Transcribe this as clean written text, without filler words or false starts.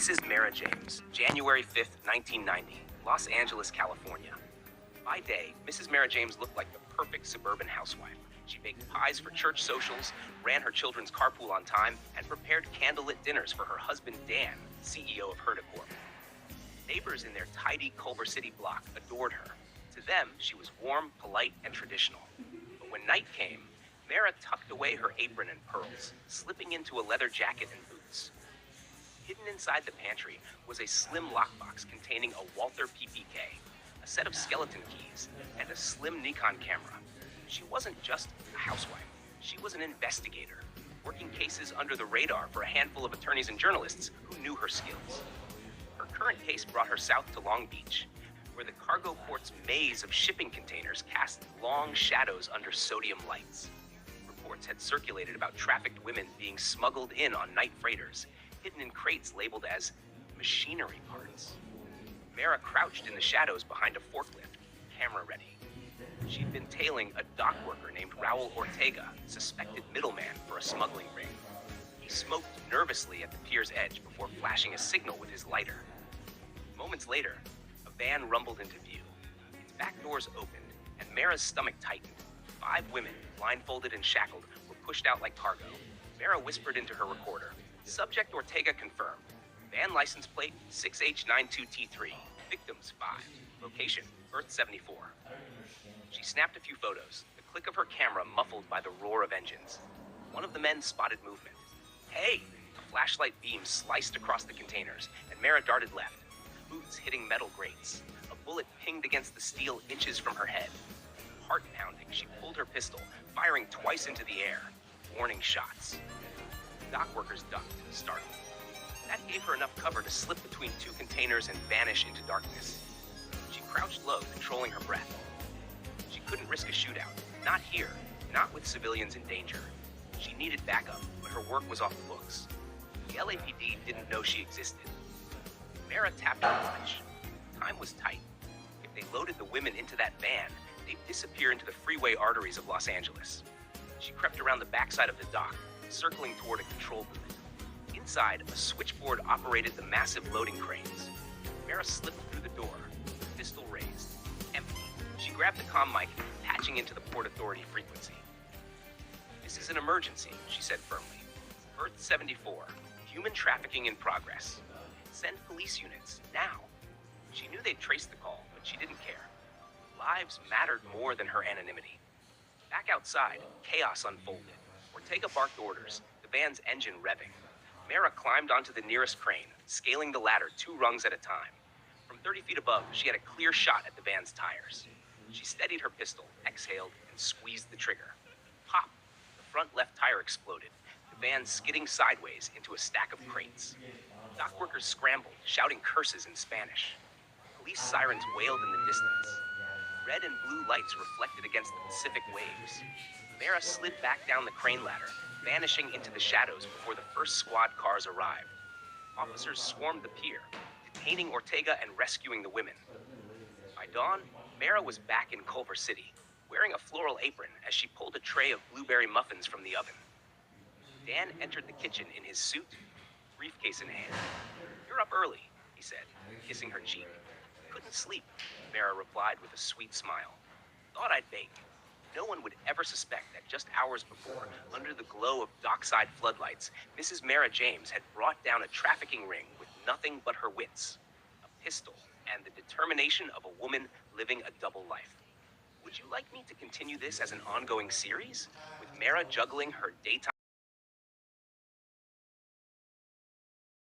Mrs. Mera James, January 5th, 1990, Los Angeles, California. By day, Mrs. Mera James looked like the perfect suburban housewife. She baked pies for church socials, ran her children's carpool on time, and prepared candlelit dinners for her husband Dan, CEO of Herticorp. Neighbors in their tidy Culver City block adored her. To them, she was warm, polite, and traditional. But when night came, Mera tucked away her apron and pearls, slipping into a leather jacket and boots. Hidden inside the pantry was a slim lockbox containing a Walther PPK, a set of skeleton keys, and a slim Nikon camera. She wasn't just a housewife. She was an investigator, working cases under the radar for a handful of attorneys and journalists who knew her skills. Her current case brought her south to Long Beach, where the cargo port's maze of shipping containers cast long shadows under sodium lights. Reports had circulated about trafficked women being smuggled in on night freighters, hidden in crates labeled as machinery parts. Mera crouched in the shadows behind a forklift, camera ready. She'd been tailing a dock worker named Raul Ortega, suspected middleman for a smuggling ring. He smoked nervously at the pier's edge before flashing a signal with his lighter. Moments later, a van rumbled into view. Its back doors opened, and Mera's stomach tightened. 5 women, blindfolded and shackled, were pushed out like cargo. Mera whispered into her recorder. Subject Ortega confirmed. Van license plate 6H92T3. Victims 5. Location Earth 74. She snapped a few photos, the click of her camera muffled by the roar of engines. One of the men spotted movement. Hey! A flashlight beam sliced across the containers, and Mera darted left, boots hitting metal grates. A bullet pinged against the steel inches from her head. Heart pounding, she pulled her pistol, firing twice into the air. Warning shots. Dock workers ducked, startled. That gave her enough cover to slip between 2 containers and vanish into darkness. She crouched low, controlling her breath. She couldn't risk a shootout. Not here. Not with civilians in danger. She needed backup, but her work was off the books. The LAPD didn't know she existed. Mera tapped her watch. Time was tight. If they loaded the women into that van, they'd disappear into the freeway arteries of Los Angeles. She crept around the backside of the dock, circling toward a control booth. Inside, a switchboard operated the massive loading cranes. Mera slipped through the door, pistol raised, empty. She grabbed the comm mic, patching into the Port Authority frequency. "This is an emergency," she said firmly. "Earth 74, human trafficking in progress. Send police units, now." She knew they'd traced the call, but she didn't care. Lives mattered more than her anonymity. Back outside, chaos unfolded. Ortega barked orders, the van's engine revving. Mera climbed onto the nearest crane, scaling the ladder 2 rungs at a time. From 30 feet above, she had a clear shot at the van's tires. She steadied her pistol, exhaled, and squeezed the trigger. Pop! The front left tire exploded, the van skidding sideways into a stack of crates. Dock workers scrambled, shouting curses in Spanish. Police sirens wailed in the distance. Red and blue lights reflected against the Pacific waves. Mera slid back down the crane ladder, vanishing into the shadows before the first squad cars arrived. Officers swarmed the pier, detaining Ortega and rescuing the women. By dawn, Mera was back in Culver City, wearing a floral apron as she pulled a tray of blueberry muffins from the oven. Dan entered the kitchen in his suit, briefcase in hand. "You're up early," he said, kissing her cheek. "Couldn't sleep," Mera replied with a sweet smile. "Thought I'd bake." No one would ever suspect that just hours before, under the glow of dockside floodlights, Mrs. Mera James had brought down a trafficking ring with nothing but her wits, a pistol, and the determination of a woman living a double life. Would you like me to continue this as an ongoing series, with Mera juggling her daytime